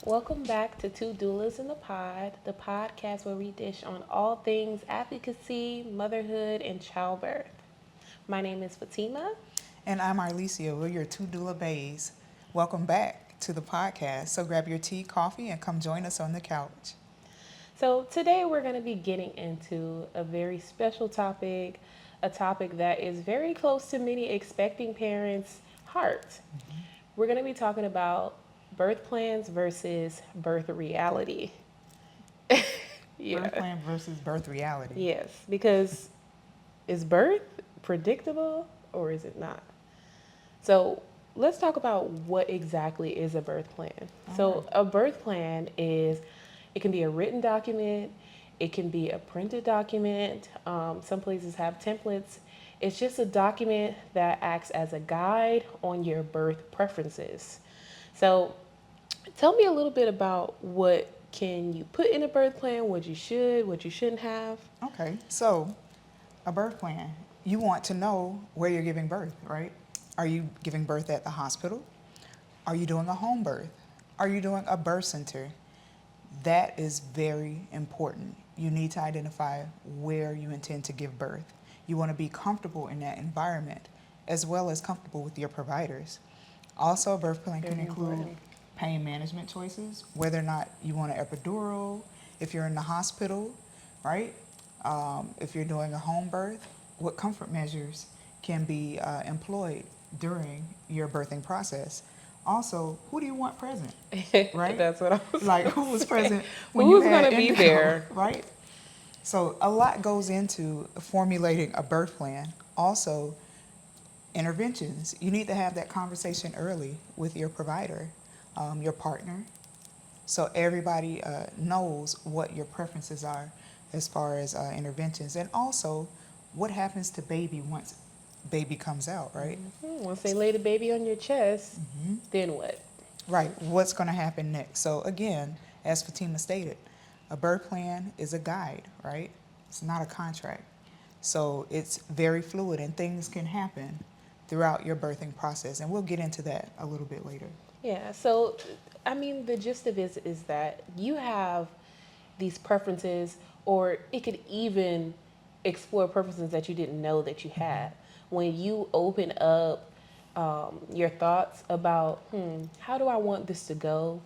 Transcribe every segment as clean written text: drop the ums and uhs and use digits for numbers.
Welcome back to Two Doulas in the Pod, the podcast where we dish on all things advocacy, motherhood, and childbirth. My name is Fatima. And I'm Arlicia. We're your two doula bays. Welcome back to the podcast. So grab your tea, coffee, and come join us on the couch. So today we're going to be getting into a very special topic, a topic that is very close to many expecting parents' hearts. We're going to be talking about birth plans versus birth reality. Birth plan versus birth reality. Yes, because is birth predictable or is it not? So let's talk about what exactly is a birth plan. A birth plan is, it can be a written document, it can be a printed document. Some places have templates. It's just a document that acts as a guide on your birth preferences. So tell me a little bit about what can you put in a birth plan, what you should, what you shouldn't have. Okay, so a birth plan. You want to know where you're giving birth, right? Are you giving birth at the hospital? Are you doing a home birth? Are you doing a birth center? That is very important. You need to identify where you intend to give birth. You want to be comfortable in that environment as well as comfortable with your providers. Also, a birth plan can include pain management choices, whether or not you want an epidural, if you're in the hospital, right? If you're doing a home birth, what comfort measures can be employed during your birthing process. Also, who do you want present, right? That's what I was like, who was present when Who's you had gonna be indigo, there? right? So a lot goes into formulating a birth plan. Also, interventions. You need to have that conversation early with your provider, your partner, so everybody knows what your preferences are as far as interventions. And also, what happens to baby once baby comes out, right? Once they lay the baby on your chest, then what? Right, what's going to happen next? So again, as Fatima stated, a birth plan is a guide, right? It's not a contract. So it's very fluid and things can happen throughout your birthing process. And we'll get into that a little bit later. Yeah, so I mean, the gist of it is that you have these preferences, or it could even explore preferences that you didn't know that you had. When you open up your thoughts about, how do I want this to go?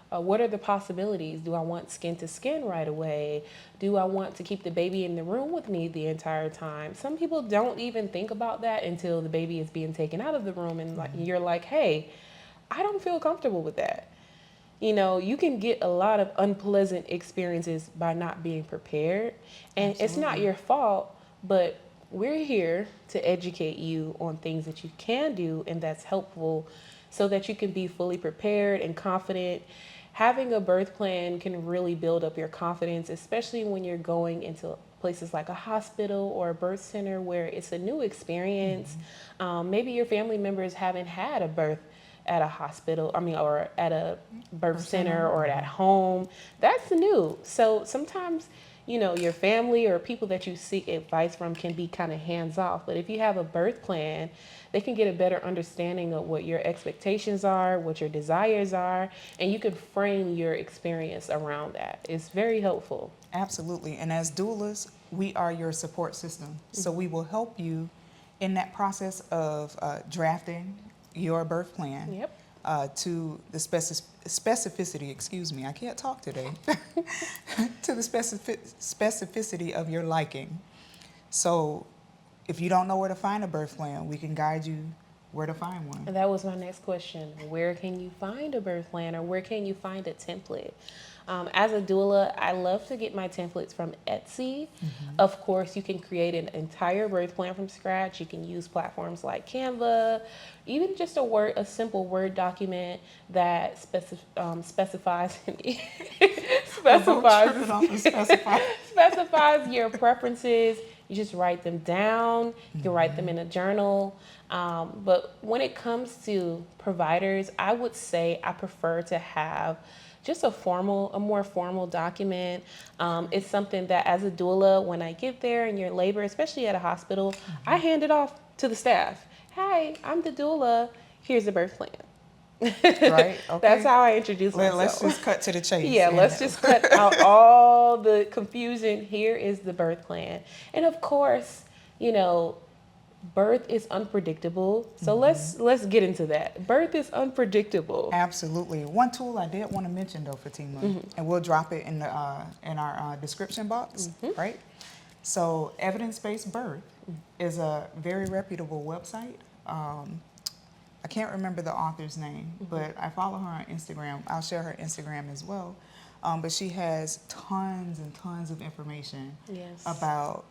What are the possibilities? Do I want skin to skin right away? Do I want to keep the baby in the room with me the entire time? Some people don't even think about that until the baby is being taken out of the room, and you're like, hey, I don't feel comfortable with that. You know, you can get a lot of unpleasant experiences by not being prepared. And It's not your fault, but we're here to educate you on things that you can do and that's helpful so that you can be fully prepared and confident. Having a birth plan can really build up your confidence, especially when you're going into places like a hospital or a birth center where it's a new experience. Maybe your family members haven't had a birth at a hospital, or at a birth center or at home. That's new. So sometimes, your family or people that you seek advice from can be kind of hands off. But if you have a birth plan, they can get a better understanding of what your expectations are, what your desires are, and you can frame your experience around that. It's very helpful. Absolutely. And as doulas, we are your support system. So we will help you in that process of drafting your birth plan. Yep. To the specificity, excuse me, I can't talk today, to the specificity of your liking. So if you don't know where to find a birth plan, we can guide you where to find one. And that was my next question. Where can you find a birth plan, or where can you find a template? As a doula, I love to get my templates from Etsy. Of course, you can create an entire birth plan from scratch. You can use platforms like Canva, even just a simple Word document that specifies your preferences. You just write them down. You can write them in a journal. But when it comes to providers, I would say I prefer to have just a more formal document. It's something that as a doula, when I get there in your labor, especially at a hospital, I hand it off to the staff. Hey, I'm the doula. Here's the birth plan. right? Okay. That's how I introduce myself. Let's just cut to the chase. Yeah, let's just cut out all the confusion. Here is the birth plan. And of course, birth is unpredictable. So let's get into that. Birth is unpredictable. Absolutely. One tool I did want to mention though, Fatima, and we'll drop it in our description box, right? So Evidence-Based Birth is a very reputable website. I can't remember the author's name, but I follow her on Instagram. I'll share her Instagram as well. But she has tons and tons of information about,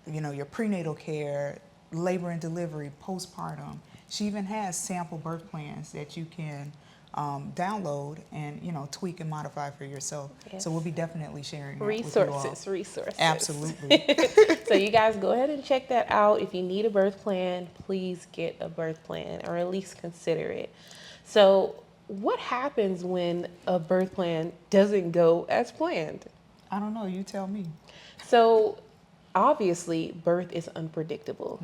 your prenatal care, labor and delivery, postpartum. She even has sample birth plans that you can download and tweak and modify for yourself. So we'll be definitely sharing that with you all. Resources. Absolutely. So you guys go ahead and check that out. If you need a birth plan, please get a birth plan or at least consider it. So what happens when a birth plan doesn't go as planned? I don't know. You tell me. So obviously, birth is unpredictable.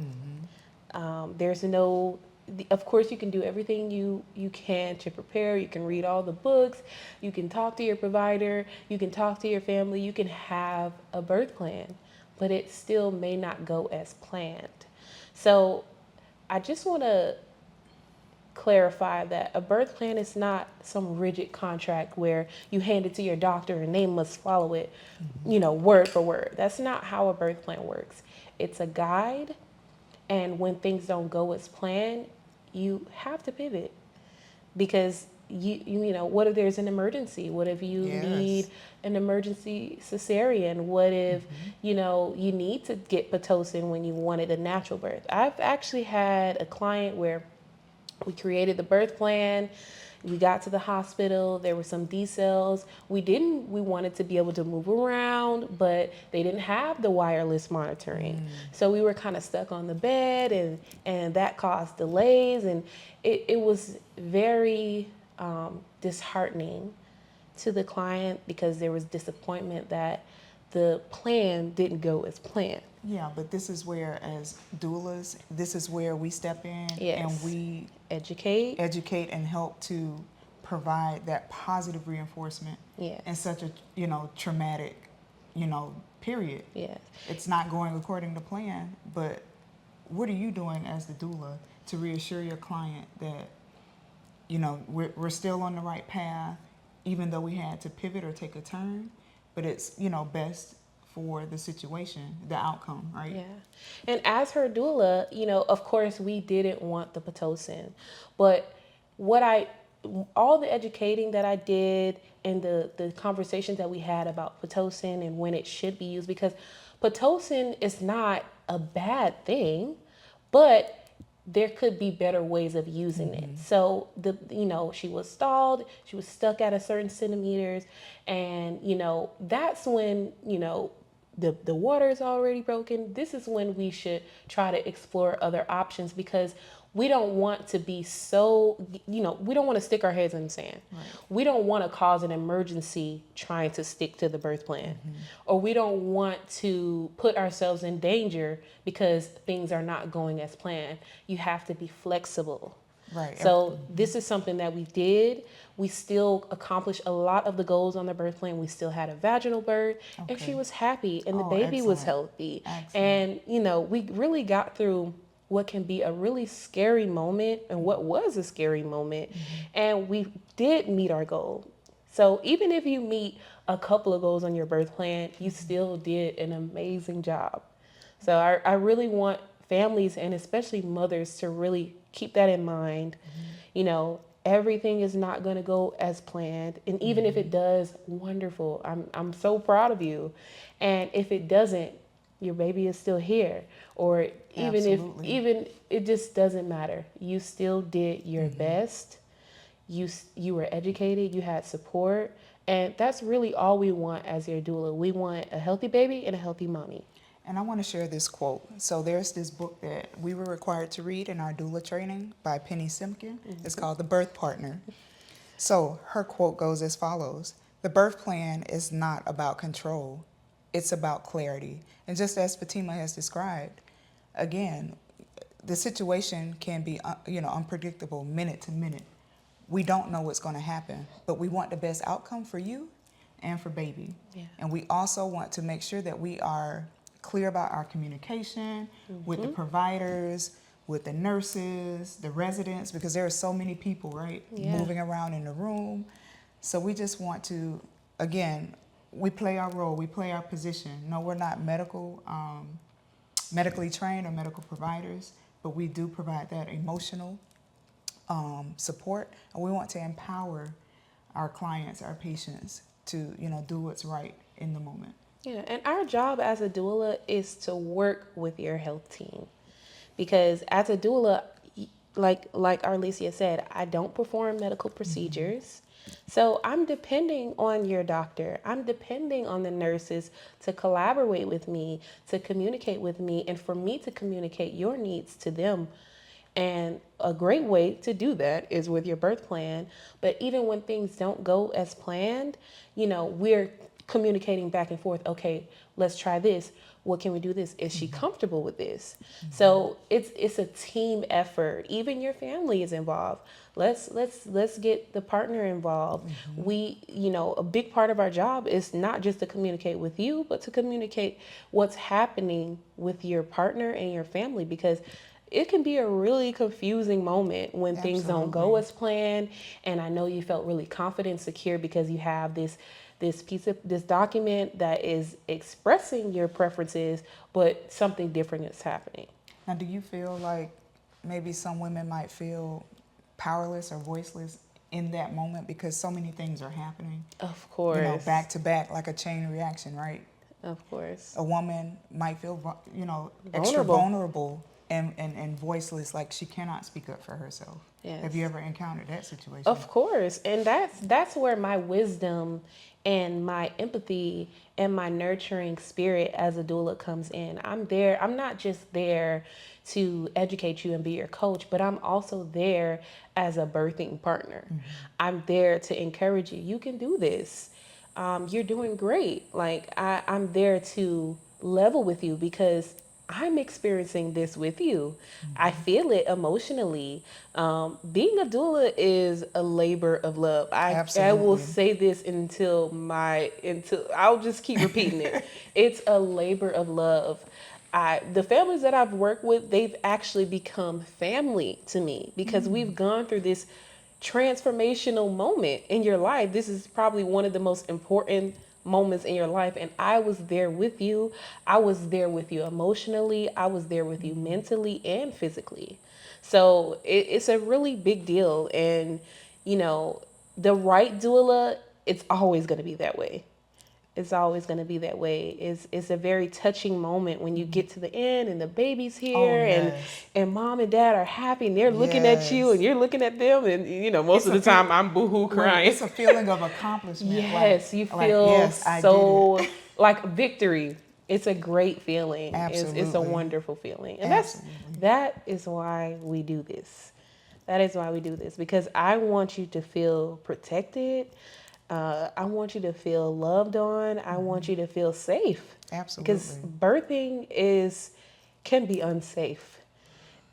There's no, of course, you can do everything you can to prepare. You can read all the books. You can talk to your provider. You can talk to your family. You can have a birth plan, but it still may not go as planned. So I just want to clarify that a birth plan is not some rigid contract where you hand it to your doctor and they must follow it, word for word. That's not how a birth plan works. It's a guide, and when things don't go as planned, you have to pivot because what if there's an emergency? What if you need an emergency cesarean? What if you need to get Pitocin when you wanted a natural birth? I've actually had a client where we created the birth plan. We got to the hospital. There were some D-cells. We wanted to be able to move around, but they didn't have the wireless monitoring. So we were kind of stuck on the bed, and that caused delays. And it was very disheartening to the client because there was disappointment that the plan didn't go as planned. Yeah, but this is where, as doulas, this is where we step in and we educate and help to provide that positive reinforcement in such a traumatic period. It's not going according to plan, but what are you doing as the doula to reassure your client that we're still on the right path, even though we had to pivot or take a turn, but it's best for the situation, the outcome, right? Yeah. And as her doula, of course we didn't want the Pitocin, but all the educating that I did and the conversations that we had about Pitocin and when it should be used, because Pitocin is not a bad thing, but there could be better ways of using it. So she was stalled, she was stuck at a certain centimeters, and that's when the water is already broken. This is when we should try to explore other options, because we don't want to be we don't want to stick our heads in the sand. Right. We don't want to cause an emergency trying to stick to the birth plan. Or we don't want to put ourselves in danger because things are not going as planned. You have to be flexible. Right. So this is something that we did. We still accomplished a lot of the goals on the birth plan. We still had a vaginal birth, and she was happy, and the baby was healthy. And, we really got through what can be a really scary moment and what was a scary moment. And we did meet our goal. So even if you meet a couple of goals on your birth plan, you still did an amazing job. So I really want families and especially mothers to really keep that in mind. Everything is not going to go as planned. And even if it does, wonderful. I'm so proud of you. And if it doesn't, your baby is still here. Or even it just doesn't matter. You still did your best. You were educated, you had support. And that's really all we want as your doula. We want a healthy baby and a healthy mommy. And I want to share this quote. So there's this book that we were required to read in our doula training by Penny Simkin. It's called The Birth Partner. So her quote goes as follows: "The birth plan is not about control. It's about clarity." And just as Fatima has described, again, the situation can be unpredictable minute to minute. we don't know what's going to happen, but we want the best outcome for you and for baby. Yeah. And we also want to make sure that we are clear about our communication with the providers, with the nurses, the residents, because there are so many people, right, moving around in the room. So we just want to, again, we play our role, we play our position. No, we're not medically trained or medical providers, but we do provide that emotional support, and we want to empower our clients, our patients, to do what's right in the moment. Yeah, and our job as a doula is to work with your health team, because as a doula, like Arlesia said, I don't perform medical procedures. So I'm depending on your doctor. I'm depending on the nurses to collaborate with me, to communicate with me, and for me to communicate your needs to them. And a great way to do that is with your birth plan. But even when things don't go as planned, we're communicating back and forth. Okay, let's try this. What can we do this? Is she comfortable with this? So it's a team effort. Even your family is involved. Let's get the partner involved. We, a big part of our job is not just to communicate with you, but to communicate what's happening with your partner and your family, because it can be a really confusing moment when things don't go as planned. And I know you felt really confident, secure, because you have this document that is expressing your preferences, but something different is happening. Now, do you feel like maybe some women might feel powerless or voiceless in that moment because so many things are happening? Of course. Back to back, like a chain reaction, right? Of course. A woman might feel, extra vulnerable and voiceless, like she cannot speak up for herself. Yes. Have you ever encountered that situation? Of course. And that's where my wisdom and my empathy and my nurturing spirit as a doula comes in. I'm there. I'm not just there to educate you and be your coach, but I'm also there as a birthing partner. I'm there to encourage you. You can do this. You're doing great. Like I'm there to level with you because I'm experiencing this with you. I feel it emotionally. Being a doula is a labor of love. I will say this until I'll just keep repeating it. It's a labor of love. The families that I've worked with, they've actually become family to me because we've gone through this transformational moment in your life. This is probably one of the most important moments in your life, and I was there with you. I was there with you emotionally. I was there with you mentally and physically. So it's a really big deal, and the right doula, it's always going to be that way. It's always going to be that way. It's a very touching moment when you get to the end and the baby's here and mom and dad are happy and they're looking at you and you're looking at them, and most of the time I'm boohoo crying. It's a feeling of accomplishment. Yes, you feel so like victory. It's a great feeling. Absolutely. It's a wonderful feeling. And that is why we do this. That is why we do this, because I want you to feel protected. I want you to feel loved on. I want you to feel safe. Absolutely. Because birthing can be unsafe.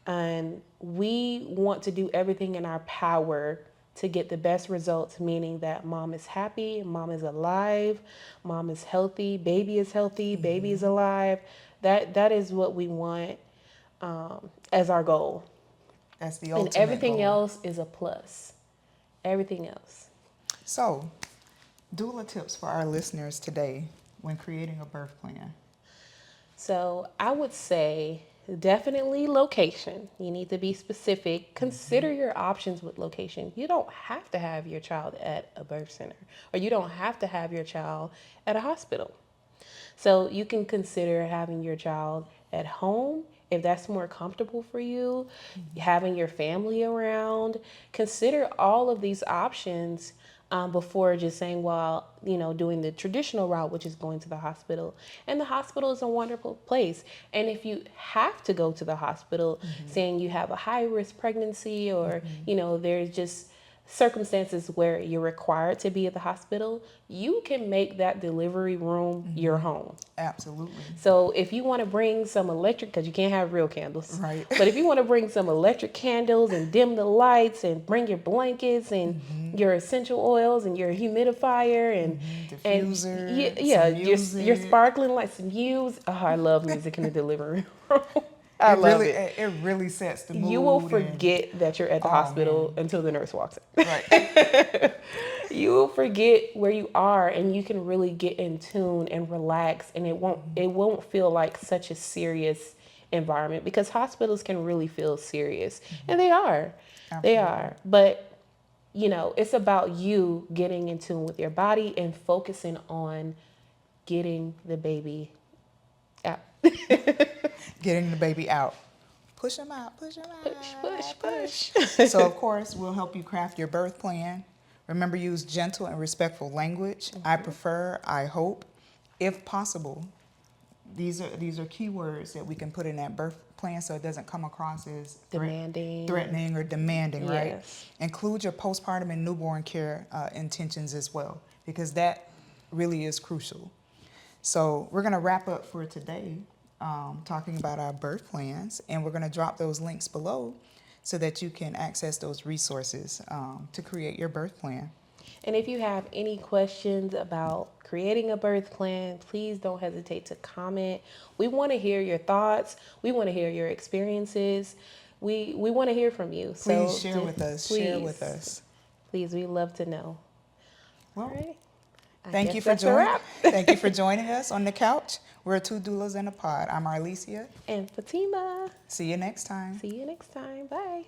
And we want to do everything in our power to get the best results, meaning that mom is happy, mom is alive, mom is healthy, baby is healthy, baby is alive. That is what we want as our goal. That's the ultimate And everything goal. else is a plus. Everything else. So, doula tips for our listeners today when creating a birth plan. So I would say definitely location. You need to be specific. Consider your options with location. You don't have to have your child at a birth center, or you don't have to have your child at a hospital. So you can consider having your child at home if that's more comfortable for you, having your family around. Consider all of these options before just saying, well, doing the traditional route, which is going to the hospital. And the hospital is a wonderful place. And if you have to go to the hospital, saying you have a high risk pregnancy, or, there's just circumstances where you're required to be at the hospital, you can make that delivery room your home. Absolutely. So if you want to bring some electric, because you can't have real candles, Right. but if you want to bring some electric candles and dim the lights and bring your blankets and your essential oils and your humidifier and Diffuser, yeah, some your music. sparkling lights and music. Oh, I love music in the delivery room. I love it. It really sets the mood. You will and- forget that you're at the Oh, hospital until the nurse walks in. Right. You will forget where you are, and you can really get in tune and relax, and it won't feel like such a serious environment, because hospitals can really feel serious, and they are. They Absolutely. are. But it's about you getting in tune with your body and focusing on getting the baby out. Getting the baby out. Push them out, push them out. Push. So, of course, we'll help you craft your birth plan. Remember, use gentle and respectful language. I prefer, I hope, if possible. These are key words that we can put in that birth plan so it doesn't come across as threatening or demanding, right? Yes. Include your postpartum and newborn care intentions as well, because that really is crucial. So we're going to wrap up for today, talking about our birth plans, and we're going to drop those links below so that you can access those resources to create your birth plan. And if you have any questions about creating a birth plan, please don't hesitate to comment. We want to hear your thoughts. We want to hear your experiences. We want to hear from you. Please share with us. Share with us. Please, we love to know. Well, All right. thank you for Thank you for joining us on the couch. We're two doulas in a pod. I'm Arlesia. And Fatima. See you next time. See you next time. Bye.